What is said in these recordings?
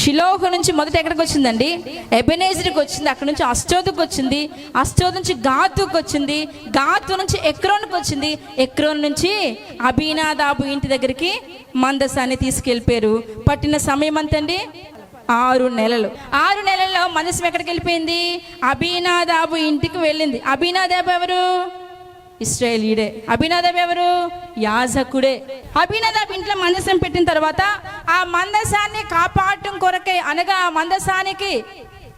షిలోహు నుంచి మొదట ఎక్కడికి వచ్చిందండి? ఎబెనేజర్కి వచ్చింది. అక్కడ నుంచి అష్టోదుకు వచ్చింది. అష్టోదు నుంచి గాతుకు వచ్చింది. గాతు నుంచి ఎక్రోన్కి వచ్చింది. ఎక్రోన్ నుంచి అబీనాదాబు ఇంటి దగ్గరికి మందసాన్ని తీసుకెళ్ళిపోయారు. పట్టిన సమయం అంతండి 6 నెలలు. 6 నెలల్లో మందసం ఎక్కడికి వెళ్ళిపోయింది? అబీనాదాబు ఇంటికి వెళ్ళింది. అబీనాదాబు ఎవరు? ఇశ్రాయేలీయుడే. అబీనాదాబు ఎవరు? యాజకుడే. అబీనాదాబు ఇంట్లో మందసం పెట్టిన తర్వాత ఆ మందసాన్ని కాపాడటం కొరకే, అనగా ఆ మందసానికి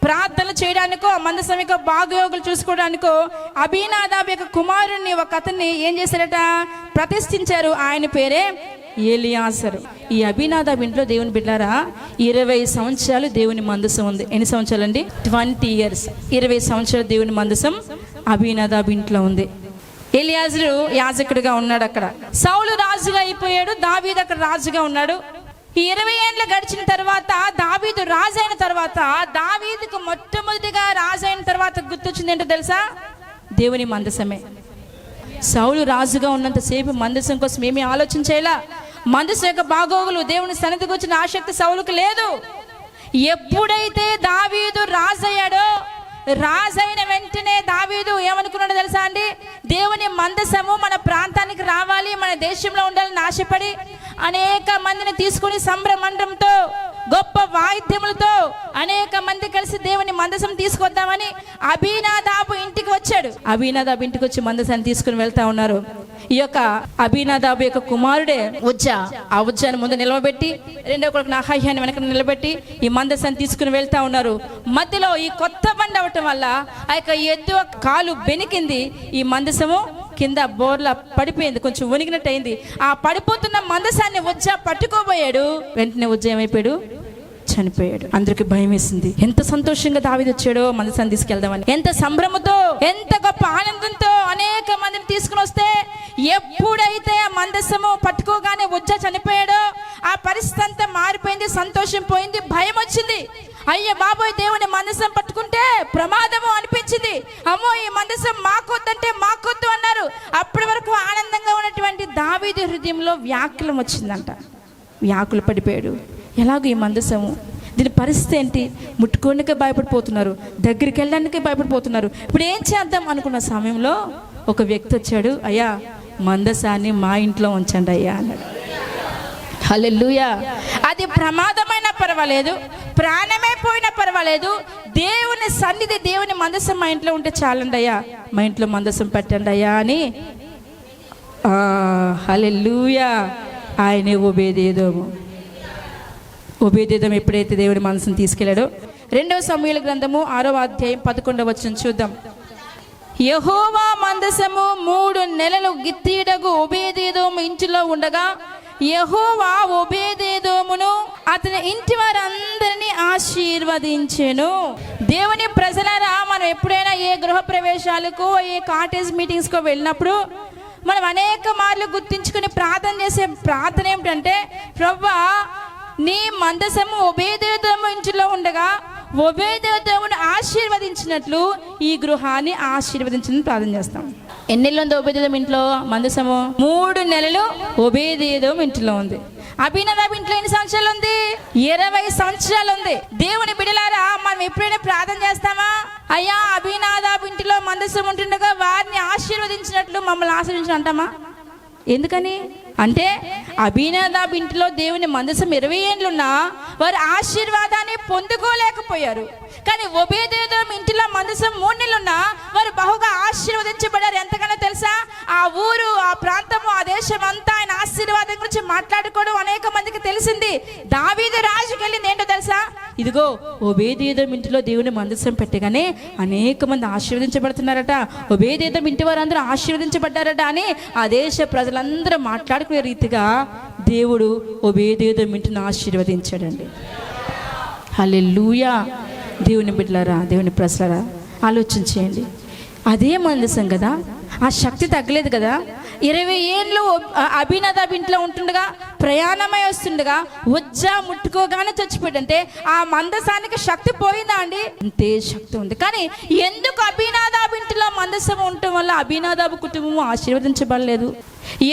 ప్రార్థనలు చేయడానికో, ఆ మందసం యొక్క బాగోగులు చూసుకోవడానికో అబీనాదాబు యొక్క కుమారుణ్ణి, ఒక అతన్ని ఏం చేశారట? ప్రతిష్ఠించారు. ఆయన పేరే ఎలియాజరు. ఈ అబీనాదాబు ఇంట్లో దేవుని బిడ్డారా 20 సంవత్సరాలు దేవుని మందసం ఉంది. ఎన్ని సంవత్సరాలు అండి? 20 years. 20 సంవత్సరాలు దేవుని మందసం అబీనాదాబు ఇంట్లో ఉంది. ఎలియాజరు యాజకుడిగా ఉన్నాడు అక్కడ. సౌలు రాజుగా అయిపోయాడు. దావీదు అక్కడ రాజుగా ఉన్నాడు. ఈ 20 ఏళ్ళు గడిచిన తర్వాత దావీదు రాజు అయిన తర్వాత, దావీదుకు మొట్టమొదటిగా రాజు అయిన తర్వాత గుర్తొచ్చింది ఏంటో తెలుసా? దేవుని మందసమే. సౌలు రాజుగా ఉన్నంతసేపు మందసం కోసం ఏమీ ఆలోచించేలా, మందసం యొక్క బాగోగులు, దేవుని సన్నిధికి వచ్చిన ఆసక్తి సౌలుకు లేదు. ఎప్పుడైతే దావీదు రాజయ్యాడో, రాజైన వెంటనే దావీదు ఏమనుకున్నాడో తెలుసా అండి? దేవుని మందసము మన ప్రాంతానికి రావాలి, మన దేశంలో ఉండాలని ఆశపడి అనేక మందిని తీసుకుని సంభ్రమండంతో, గొప్ప వాయిద్యములతో అనేక మంది కలిసి దేవుని మందసం తీసుకొద్దామని అబీనాదాబు ఇంటికి వచ్చాడు. అబీనాదాబు ఇంటికి వచ్చి మందసాన్ని తీసుకుని వెళ్తా ఉన్నారు. ఈ యొక్క అబీనాదాబు యొక్క కుమారుడే ఉజ్జా. ఆ ఉజ్జాను ముందు నిలవబెట్టి, రెండో కొడుకు అహజ్యాన్ని వెనక నిలబెట్టి ఈ మందసాన్ని తీసుకుని వెళ్తా ఉన్నారు. మధ్యలో ఈ కొత్త బండి అవటం వల్ల ఆ యొక్క ఎద్దు కాలు బెనికింది. ఈ మందసము కింద బోర్లా పడిపోయింది, కొంచెం వణిగినట్టు అయింది. ఆ పడిపోతున్న మందసాన్ని ఉజ్జా పట్టుకోబోయాడు. వెంటనే ఉజ్జా ఏమైపోయాడు? చనిపోయాడు. అందరికి భయం వేసింది. ఎంత సంతోషంగా దావీదు వచ్చాడో మందసాన్ని తీసుకెళ్దామని, ఎంత సంభ్రమతో, ఎంత గొప్ప ఆనందంతో అనేక మందిని తీసుకుని వస్తే, ఎప్పుడైతే ఆ మందసము పట్టుకోగానే ఉజ్జా చనిపోయాడో ఆ పరిస్థితి అంతా మారిపోయింది. సంతోషం పోయింది, భయం వచ్చింది. అయ్య బాబోయ్, దేవుని మందసం పట్టుకుంటే ప్రమాదము అనిపించింది. అమ్మో, ఈ మందసం మాకొద్దంటే మాకొద్దు అన్నారు. అప్పటి వరకు ఆనందంగా ఉన్నటువంటి దావీదు హృదయంలో వ్యాకులం వచ్చిందంట. వ్యాకులు పడిపోయాడు. ఎలాగో ఈ మందసము, దీని పరిస్థితి ఏంటి? ముట్టుకోనికే భయపడిపోతున్నారు, దగ్గరికి వెళ్ళడానికే భయపడిపోతున్నారు. ఇప్పుడు ఏం చేద్దాం అనుకున్న సమయంలో ఒక వ్యక్తి వచ్చాడు. అయ్యా, మందసాన్ని మా ఇంట్లో ఉంచండి అయ్యా అన్నాడు. హల్లెలూయా. అది ప్రమాదమైనా పర్వాలేదు, ప్రాణమే పోయినా పర్వాలేదు, దేవుని సన్నిధి, దేవుని మందసం మా ఇంట్లో ఉంటే చాలండి అయ్యా, మా ఇంట్లో మందసం పెట్టండి అయ్యా అని. హల్లెలూయా. ఆయనే ఓబేదేదోము. ఓబేదేదోము ఎప్పుడైతే దేవుని మందసం తీసుకెళ్ళాడో, 2వ సమూయేలు గ్రంథము 6వ అధ్యాయం 11వ వచనం చూద్దాం. యెహోవా మందసము 3 నెలలు గిత్తీయుడగు ఓబేదేదోము ఇంటిలో ఉండగా యెహోవా ఓబేదేదోమును అతని ఇంటి వారందరినీ ఆశీర్వదించెను. దేవుని ప్రజలారా, మనం ఎప్పుడైనా ఏ గృహ ప్రవేశాలకు, ఏ కాటేజ్ మీటింగ్స్కో వెళ్ళినప్పుడు మనం అనేక మార్లు గుర్తించుకుని ప్రార్థన చేసే ప్రార్థన ఏమిటంటే, ప్రభువా, నీ మందసము ఓబేదేదోము ఇంటిలో ఉండగా ఓబేదేదోమును ఆశీర్వదించినట్లు ఈ గృహాన్ని ఆశీర్వదించని ప్రార్థన చేస్తాం. ఎన్ని నెలలు ఉంది ఓబేదేదోము ఇంట్లో మందసము? 3 నెలలు ఓబేదేదోము ఇంట్లో ఉంది. అబీనాదాబు ఇంట్లో ఎన్ని సంవత్సరాలు ఉంది? 20 సంవత్సరాలు ఉంది. దేవుని బిడ్డలారా, మనం ఎప్పుడైనా ప్రార్థన చేస్తామా? అయ్యా, అబీనాదాబు ఇంటిలో మందసం ఉంటుండగా వారిని ఆశీర్వదించినట్లు మమ్మల్ని ఆశీర్వదించిన అంటామా? ఎందుకని అంటే, అబీనాదాబు ఇంటిలో దేవుని మందసం 20 ఏళ్ళున్నా వారు ఆశీర్వాదాన్ని పొందుకోలేకపోయారు. కానీ ఓబేదేదోము ఇంటిలో మందసం 3 నెలలున్నా వారు బహుగా ఆశీర్వదించబడారు. ఎంతగానో తెలుసా? ఆ ఊరు, ఆ ప్రాంతము, ఆ దేశం అంతా ఆయన ఆశీర్వాదం గురించి మాట్లాడుకోవడం అనేక మందికి తెలిసింది. దావీదు రాజుకి వెళ్ళింది ఏంటో తెలుసా? ఇదిగో ఓబేదేదోము ఇంటిలో దేవుని మందసం పెట్టగానే అనేక మంది ఆశీర్వదించబడుతున్నారట, ఓబేదేదోము ఇంటి వారందరూ ఆశీర్వదించబడ్డారట అని ఆ దేశ ప్రజలందరూ మాట్లాడుకునే రీతిగా దేవుడు ఓబేదేదోము ఇంటిని ఆశీర్వదించాడండి. హల్లెలూయా. దేవుని బిడ్డలారా, దేవుని ప్రజలారా, ఆలోచించేయండి. అదే మందసం కదా, ఆ శక్తి తగ్గలేదు కదా. 20 ఏళ్ళు అబీనాదాబు ఇంట్లో ఉంటుండగా, ప్రయాణమై వస్తుండగా ఉజ్జా ముట్టుకోగానే చచ్చిపోయాడంటే ఆ మందసానికి శక్తి పోయిందా అండి? అంతే శక్తి ఉంది. కానీ ఎందుకు అబీనాదాబు ఇంటిలో మందసం ఉండటం వల్ల అబీనాదాబు కుటుంబం ఆశీర్వదించబడలేదు?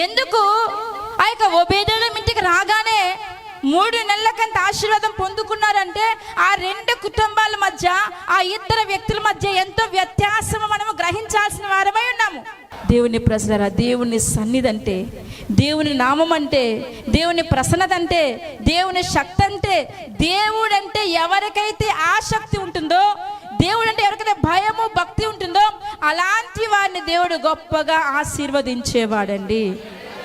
ఎందుకు ఆ యొక్క ఓబేదేదోము ఇంటికి రాగానే 3 నెలలకంత ఆశీర్వాదం పొందుకున్నారంటే ఆ 2 కుటుంబాల మధ్య, ఆ ఇద్దరు వ్యక్తుల మధ్య ఎంతో వ్యత్యాసం మనము గ్రహించాల్సిన వారమై ఉన్నాము. దేవుని ప్రజలారా, దేవుని సన్నిధి అంటే, దేవుని నామం అంటే, దేవుని ప్రసన్నత అంటే, దేవుని శక్తి అంటే, దేవుడంటే ఎవరికైతే ఆసక్తి ఉంటుందో, దేవుడు అంటే ఎవరికైతే భయము భక్తి ఉంటుందో అలాంటి వారిని దేవుడు గొప్పగా ఆశీర్వదించేవాడండి.